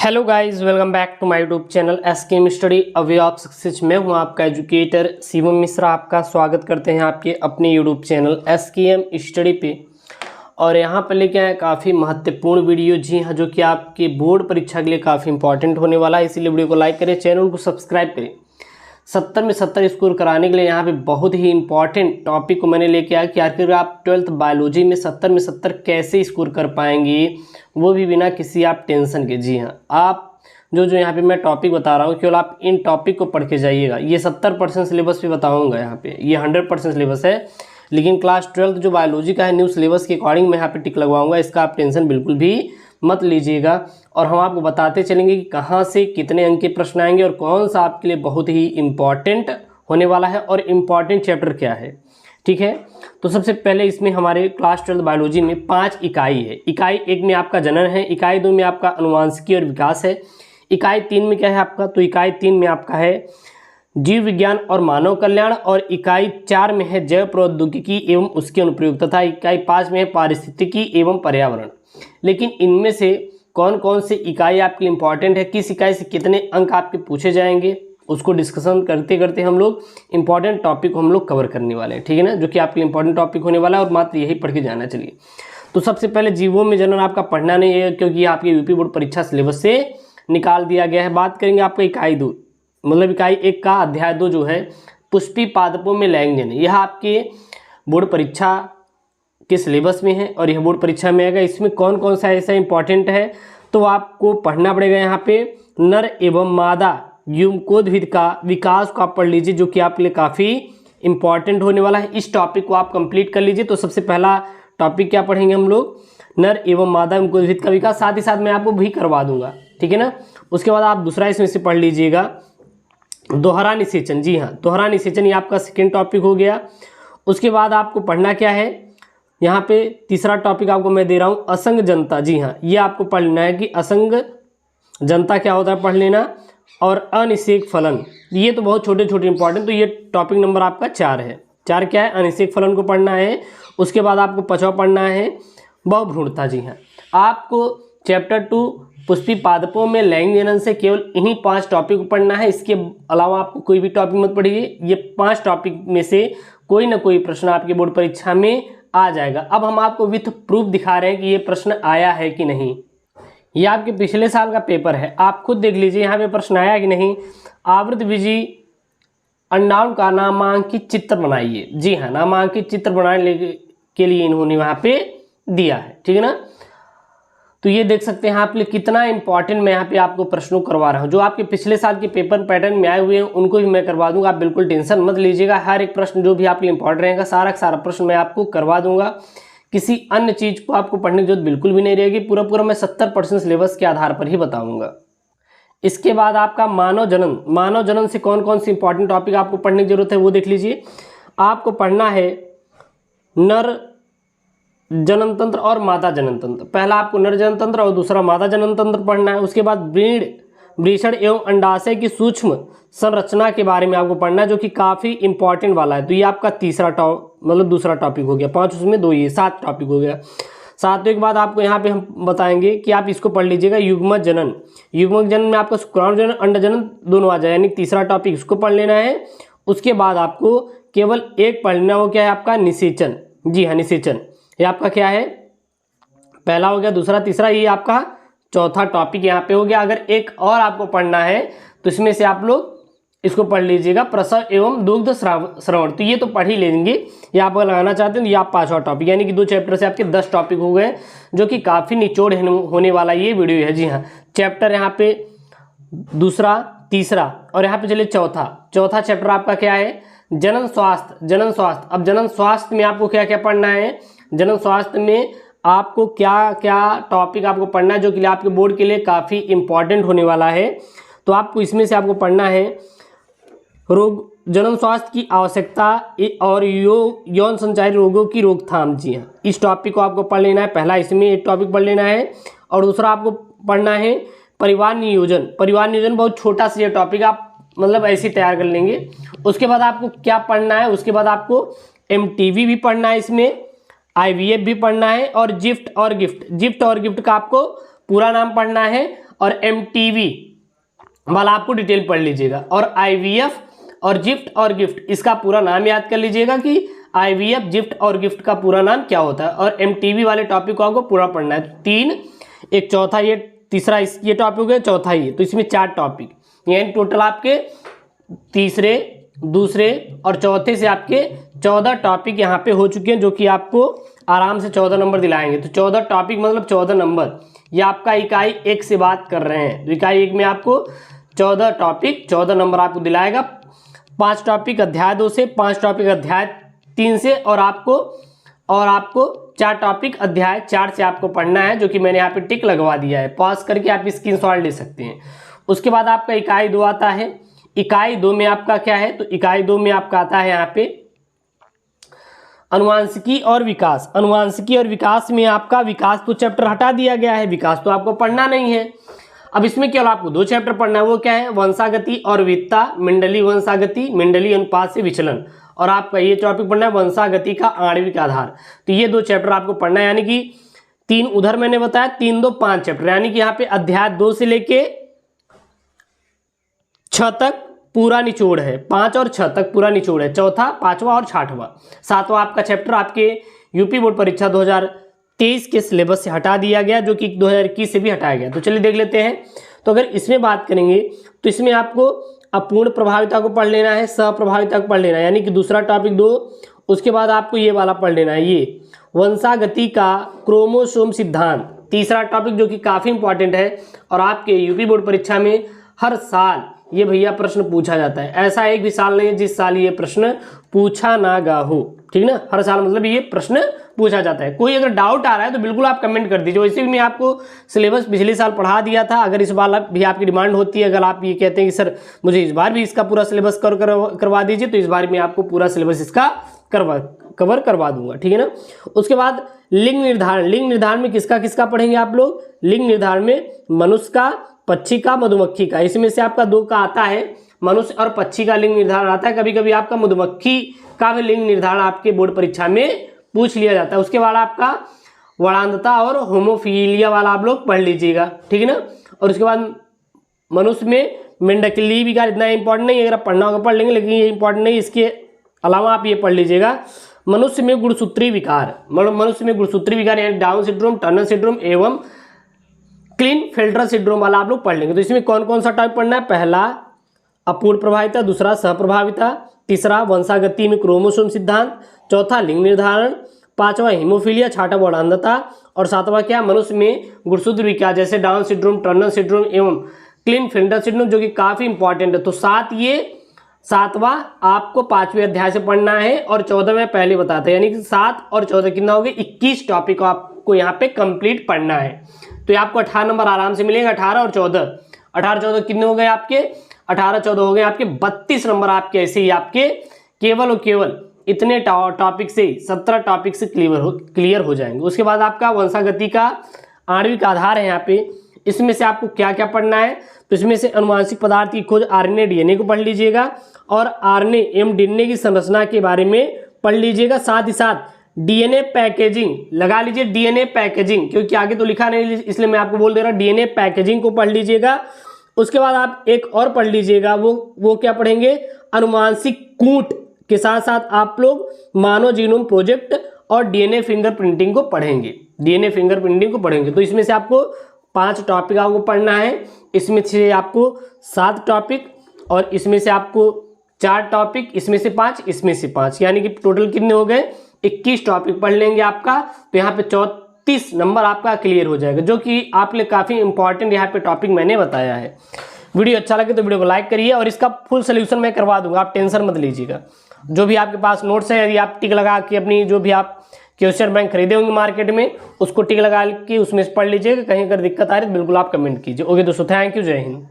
Hello guys, welcome back to my YouTube channel SKM study away of success. मैं हूं आपका educator Shivam Mishra. आपका स्वागत करते हैं आपके अपने यूट्यूब चैनल एसकेएम स्टडी पे। और यहां पर लेके आए काफ़ी महत्वपूर्ण वीडियो, जी हाँ, जो कि आपके बोर्ड परीक्षा के लिए काफ़ी इंपॉर्टेंट होने वाला है। इसीलिए वीडियो को लाइक करें, चैनल को सब्सक्राइब करें। 70 में 70 स्कोर कराने के लिए यहाँ पे बहुत ही इंपॉर्टेंट टॉपिक को मैंने लेके आया कि आखिर आप 12th बायोलॉजी में 70 में 70 कैसे स्कोर कर पाएंगे, वो भी बिना किसी आप टेंशन के। जी हाँ, आप जो यहाँ पे मैं टॉपिक बता रहा हूँ, केवल आप इन टॉपिक को पढ़ के जाइएगा। ये 70% सिलेबस भी बताऊँगा यहाँ पे, ये 100% सिलेबस है, लेकिन क्लास 12th जो बायोलॉजी का है न्यू सिलेबस के अकॉर्डिंग मैं यहाँ पे टिक लगवाऊंगा। इसका आप टेंशन बिल्कुल भी मत लीजिएगा। और हम आपको बताते चलेंगे कि कहाँ से कितने अंक के प्रश्न आएंगे और कौन सा आपके लिए बहुत ही इम्पॉर्टेंट होने वाला है और इम्पॉर्टेंट चैप्टर क्या है। ठीक है, तो सबसे पहले इसमें हमारे क्लास 12th बायोलॉजी में 5 इकाई है। इकाई 1 में आपका जनन है, इकाई 2 में आपका अनुवांशिकी और विकास है, इकाई 3 में क्या है आपका, तो इकाई 3 में आपका है जीव विज्ञान और मानव कल्याण, और इकाई 4 में है जैव प्रौद्योगिकी एवं उसके अनुप्रयोग, तथा इकाई 5 में है पारिस्थितिकी एवं पर्यावरण। लेकिन इनमें से कौन कौन सी इकाई आपके लिए इंपॉर्टेंट है, किस इकाई से कितने अंक आपके पूछे जाएंगे, उसको डिस्कशन करते करते हम लोग इंपॉर्टेंट टॉपिक को हम लोग कवर करने वाले हैं। ठीक है ना, जो कि आपके लिए इंपॉर्टेंट टॉपिक होने वाला है और मात्र यही पढ़ के जाना। चलिए, तो सबसे पहले जीवों में जनन आपका पढ़ना नहीं है, क्योंकि ये आपके यूपी बोर्ड परीक्षा सिलेबस से निकाल दिया गया है। बात करेंगे आपका इकाई 2, मतलब इकाई 1 का अध्याय 2 जो है पुष्पी पादपों में लैंगिक जनन, यह आपके बोर्ड परीक्षा के सिलेबस में है और यह बोर्ड परीक्षा में आएगा। इसमें कौन कौन सा ऐसा इंपॉर्टेंट है, तो आपको पढ़ना पड़ेगा यहाँ पे नर एवं मादा युग्मकोद्भिद का विकास को आप पढ़ लीजिए, जो कि आपके लिए काफ़ी इंपॉर्टेंट होने वाला है। इस टॉपिक को आप कंप्लीट कर लीजिए। तो सबसे पहला टॉपिक क्या पढ़ेंगे हम लोग, नर एवं मादा युग्मकोद्भिद का विकास, साथ ही साथ मैं आपको भी करवा दूंगा। ठीक है ना, उसके बाद आप दूसरा इसमें से पढ़ लीजिएगा दोहरा निषेचन। जी हाँ, दोहरा निषेचन ये आपका सेकेंड टॉपिक हो गया। उसके बाद आपको पढ़ना क्या है, यहाँ पे तीसरा टॉपिक आपको मैं दे रहा हूँ असंग जनता। जी हाँ, ये आपको पढ़ लेना है कि असंग जनता क्या होता है, पढ़ लेना। और अनिषेक फलन, ये तो बहुत छोटे छोटे इंपॉर्टेंट, तो ये टॉपिक नंबर आपका 4 है। 4 क्या है, अनिषेक फलन को पढ़ना है। उसके बाद आपको 5वां पढ़ना है बहुभ्रूणता। जी हाँ, आपको चैप्टर 2 पुष्पी पादपों में लैंगिक जनन से केवल इन्हीं 5 टॉपिक को पढ़ना है। इसके अलावा आपको कोई भी टॉपिक मत पढ़िए। ये 5 टॉपिक में से कोई ना कोई प्रश्न आपके बोर्ड परीक्षा में आ जाएगा। अब हम आपको विथ प्रूफ दिखा रहे हैं कि ये प्रश्न आया है कि नहीं। ये आपके पिछले साल का पेपर है, आप खुद देख लीजिए यहाँ पे प्रश्न आया कि नहीं। आवृतबीजी अंडाणु का नामांकित चित्र बनाइए। जी हाँ, नामांकित चित्र बनाने के लिए इन्होंने वहाँ पे दिया है। ठीक है ना, तो ये देख सकते हैं आप कितना इंपॉर्टेंट मैं यहाँ पे आपको प्रश्नों करवा रहा हूँ। जो आपके पिछले साल के पेपर पैटर्न में आए हुए हैं उनको भी मैं करवा दूंगा, आप बिल्कुल टेंशन मत लीजिएगा। हर एक प्रश्न जो भी आपके लिए इंपॉर्टेंट रहेगा, सारा का सारा प्रश्न मैं आपको करवा दूंगा। किसी अन्य चीज को आपको पढ़ने की जरूरत बिल्कुल भी नहीं रहेगी। पूरा मैं 70% सिलेबस के आधार पर ही बताऊंगा। इसके बाद आपका मानव जनन, मानव जनन से कौन कौन सी इंपॉर्टेंट टॉपिक आपको पढ़ने की जरूरत है वो देख लीजिए। आपको पढ़ना है नर जनन तंत्र और मादा जनन तंत्र। पहला आपको नर जनन तंत्र और दूसरा मादा जनन तंत्र पढ़ना है। उसके बाद ब्रीड, वृषण एवं अंडाशय की सूक्ष्म संरचना के बारे में आपको पढ़ना है, जो कि काफ़ी इंपॉर्टेंट वाला है। तो ये आपका तीसरा मतलब दूसरा टॉपिक हो गया। 5 उसमें 2 ये 7 टॉपिक हो गया। 7 के बाद आपको यहाँ पे हम बताएंगे कि आप इसको पढ़ लीजिएगा युग्मक जनन। युग्मक जनन में आपका शुक्राणु जनन अंड जनन दोनों आ जाए, यानी तीसरा टॉपिक इसको पढ़ लेना है। उसके बाद आपको केवल एक पढ़ लेना, वो क्या है आपका निषेचन। जी हाँ, निषेचन ये आपका क्या है, पहला हो गया, दूसरा, तीसरा, ये आपका चौथा टॉपिक यहाँ पे हो गया। अगर एक और आपको पढ़ना है तो इसमें से आप लोग इसको पढ़ लीजिएगा प्रसव एवं दुग्ध श्रवण। तो ये तो पढ़ ही लेंगे, ये आप अगर लगाना चाहते हैं तो ये आप 5वां टॉपिक, यानी कि 2 चैप्टर से आपके 10 टॉपिक हो गए, जो कि काफ़ी निचोड़ होने वाला ये वीडियो है। जी हाँ, चैप्टर यहाँ पे दूसरा, तीसरा और यहाँ पे चलिए चौथा चैप्टर आपका क्या है, जनन स्वास्थ्य। जनन स्वास्थ्य, अब जनन स्वास्थ्य में आपको क्या क्या पढ़ना है, जनन स्वास्थ्य में आपको क्या क्या टॉपिक आपको पढ़ना है, जो कि आपके बोर्ड के लिए काफ़ी इंपॉर्टेंट होने वाला है। तो आपको इसमें से आपको पढ़ना है रोग, जनन स्वास्थ्य की आवश्यकता और यौन संचारी रोगों की रोकथाम। जी हाँ, इस टॉपिक को आपको पढ़ लेना है। पहला इसमें एक टॉपिक पढ़ लेना है और दूसरा आपको पढ़ना है परिवार नियोजन। परिवार नियोजन बहुत छोटा सा ये टॉपिक, आप मतलब ऐसे तैयार कर लेंगे। उसके बाद आपको क्या पढ़ना है, उसके बाद आपको MTV भी पढ़ना है, इसमें IVF भी पढ़ना है और गिफ्ट और गिफ्ट का आपको पूरा नाम पढ़ना है और MTV वाला आपको डिटेल पढ़ लीजिएगा। और IVF और जिफ्ट और गिफ्ट, इसका पूरा नाम याद कर लीजिएगा कि IVF, जिफ्ट और गिफ्ट का पूरा नाम क्या होता है। और MTV वाले टॉपिक को आपको पूरा पढ़ना है। तो 3, एक चौथा, ये तीसरा ये टॉपिक है, चौथा ये, तो इसमें 4 टॉपिक, यानी टोटल आपके तीसरे, दूसरे और चौथे से आपके 14 टॉपिक यहाँ पे हो चुके हैं, जो कि आपको आराम से 14 नंबर दिलाएंगे। तो 14 टॉपिक मतलब 14 नंबर, ये आपका इकाई 1 से बात कर रहे हैं। तो इकाई 1 में आपको 14 टॉपिक 14 नंबर आपको दिलाएगा। 5 टॉपिक अध्याय 2 से, 5 टॉपिक अध्याय 3 से, और आपको 4 टॉपिक अध्याय 4 से आपको पढ़ना है, जो कि मैंने यहाँ पे टिक लगवा दिया है। पॉज करके आप स्क्रीनशॉट ले सकते हैं। उसके बाद आपका इकाई 2 आता है। इकाई 2 में आपका क्या है, तो इकाई 2 में आपका आता है यहाँ पे अनुवांशिकी और विकास। अनुवांशिकी और विकास में आपका विकास तो चैप्टर हटा दिया गया है, विकास तो आपको पढ़ना नहीं है। अब इसमें केवल आपको 2 चैप्टर पढ़ना है, वो क्या है, वंशागति और विविधता, मंडली वंशागति, मंडली अनुपात से विचलन। और आपका ये टॉपिक पढ़ना है वंशागति का आणविक आधार। तो ये 2 चैप्टर आपको पढ़ना है, यानी कि 3 उधर मैंने बताया, 3, 2, 5 चैप्टर, यानी कि यहाँ पे अध्याय 2 से लेके 6 तक पूरा निचोड़ है, 5 और 6 तक पूरा निचोड़ है, चौथा, 5वां और 6वां। 7वां आपका चैप्टर आपके यूपी बोर्ड परीक्षा 2023 के सिलेबस से हटा दिया गया, जो कि 2021 से भी हटाया गया। तो चलिए देख लेते हैं। तो अगर इसमें बात करेंगे तो इसमें आपको अपूर्ण प्रभाविता को पढ़ लेना है, सप्रभाविता को पढ़ लेना है, यानी कि दूसरा टॉपिक 2। उसके बाद आपको ये वाला पढ़ लेना है, ये वंशागति का क्रोमोसोम सिद्धांत, तीसरा टॉपिक, जो कि काफ़ी इंपॉर्टेंट है और आपके यूपी बोर्ड परीक्षा में हर साल ये भैया प्रश्न पूछा जाता है। ऐसा एक भी साल नहीं है जिस साल ये प्रश्न पूछा ना गा हो, ठीक ना। हर साल मतलब ये प्रश्न पूछा जाता है। कोई अगर डाउट आ रहा है तो बिल्कुल आप कमेंट कर दीजिए। वैसे भी मैं आपको सिलेबस पिछले साल पढ़ा दिया था। अगर इस बार भी आपकी डिमांड होती है, अगर आप ये कहते हैं कि सर मुझे इस बार भी इसका पूरा सिलेबस करवा दीजिए, तो इस बार मैं आपको पूरा सिलेबस इसका कवर करवा दूंगा, ठीक है ना। उसके बाद लिंग निर्धारण। लिंग निर्धारण में किसका किसका पढ़ेंगे आप लोग? लिंग निर्धारण में मनुष्य का, पक्षी का, मधुमक्खी का। इसमें से आपका 2 का आता है, मनुष्य और पक्षी का लिंग निर्धारण आता है। कभी कभी आपका मधुमक्खी का भी लिंग निर्धारण आपके बोर्ड परीक्षा में पूछ लिया जाता है। उसके बाद आपका वर्णांधता और होमोफीलिया वाला आप लोग पढ़ लीजिएगा, ठीक है ना। और उसके बाद मनुष्य में मेंढकली विकार, इतना इंपॉर्टेंट नहीं है, अगर आप पढ़ना होगा पढ़ लेंगे, लेकिन ये इंपॉर्टेंट नहीं। इसके अलावा आप ये पढ़ लीजिएगा, मनुष्य में गुणसूत्री विकार। मनुष्य में गुणसूत्री विकार यानी डाउन सिंड्रोम, टर्नर सिंड्रोम एवं क्लिनफेल्टर सिंड्रोम वाला आप लोग पढ़ लेंगे। तो इसमें कौन कौन सा टाइप पढ़ना है? पहला अपूर्ण प्रभाविता, दूसरा सहप्रभाविता, तीसरा वंशागति में क्रोमोसोम सिद्धांत, चौथा लिंग निर्धारण, 5वां हीमोफीलिया, 6वां वर्णांधता, और 7वां क्या? मनुष्य में गुणसूत्र विकार जैसे डाउन सिंड्रोम, टर्नर सिंड्रोम एवं क्लिनफेल्टर सिंड्रोम, जो कि काफी इंपॉर्टेंट है। तो 7वां आपको 5वें अध्याय से पढ़ना है और 14वें पहले बताते हैं, यानी कि 7 और 14 कितना हो गया? 21 टॉपिक को आपको यहाँ पे कंप्लीट पढ़ना है। तो आपको 18 नंबर आराम से मिलेगा। 18 और 14 कितने हो गए आपके? 18, 14 हो गए आपके 32 नंबर आपके ऐसे ही आपके केवल और केवल इतने टॉपिक से 17 टॉपिक से क्लियर हो जाएंगे। उसके बाद आपका वंशागति का आणविक आधार है यहाँ पे। इसमें से आपको क्या क्या पढ़ना है? तो इसमें से अनुवांशिक पदार्थ की खोज, आरएनए डीएनए को पढ़ लीजिएगा और आरएनए एवं डीएनए की संरचना के बारे में पढ़ लीजिएगा। साथ ही साथ डीएनए पैकेजिंग लगा लीजिए, डीएनए पैकेजिंग, क्योंकि आगे तो लिखा नहीं इसलिए मैं आपको बोल दे रहा हूँ, डीएनए पैकेजिंग को पढ़ लीजिएगा। उसके बाद आप एक और पढ़ लीजिएगा, वो क्या पढ़ेंगे? अनुवांशिक कूट के साथ साथ आप लोग मानव जीनोम प्रोजेक्ट और डीएनए फिंगरप्रिंटिंग को पढ़ेंगे। डीएनए फिंगरप्रिंटिंग को पढ़ेंगे। तो इसमें से आपको 5 टॉपिक आपको पढ़ना है। इसमें से आपको 7 टॉपिक और इसमें से आपको 4 टॉपिक, इसमें से 5, इसमें से 5, यानी कि टोटल कितने हो गए? 21 टॉपिक पढ़ लेंगे आपका। तो यहाँ पे 34 नंबर आपका क्लियर हो जाएगा, जो कि आप लिए काफ़ी इंपॉर्टेंट यहाँ पे टॉपिक मैंने बताया है। वीडियो अच्छा लगे तो वीडियो को लाइक करिए और इसका फुल सोल्यूशन मैं करवा दूंगा, आप टेंशन मत लीजिएगा। जो भी आपके पास नोट्स है, यदि आप टिक लगा के अपनी जो भी आप क्वेश्चन बैंक खरीदे होंगे मार्केट में, उसको टिक लगा के उसमें से पढ़ लीजिएगा। कहीं अगर दिक्कत आ रही है तो बिल्कुल आप कमेंट कीजिए। ओके दोस्तों, थैंक यू, जय हिंद।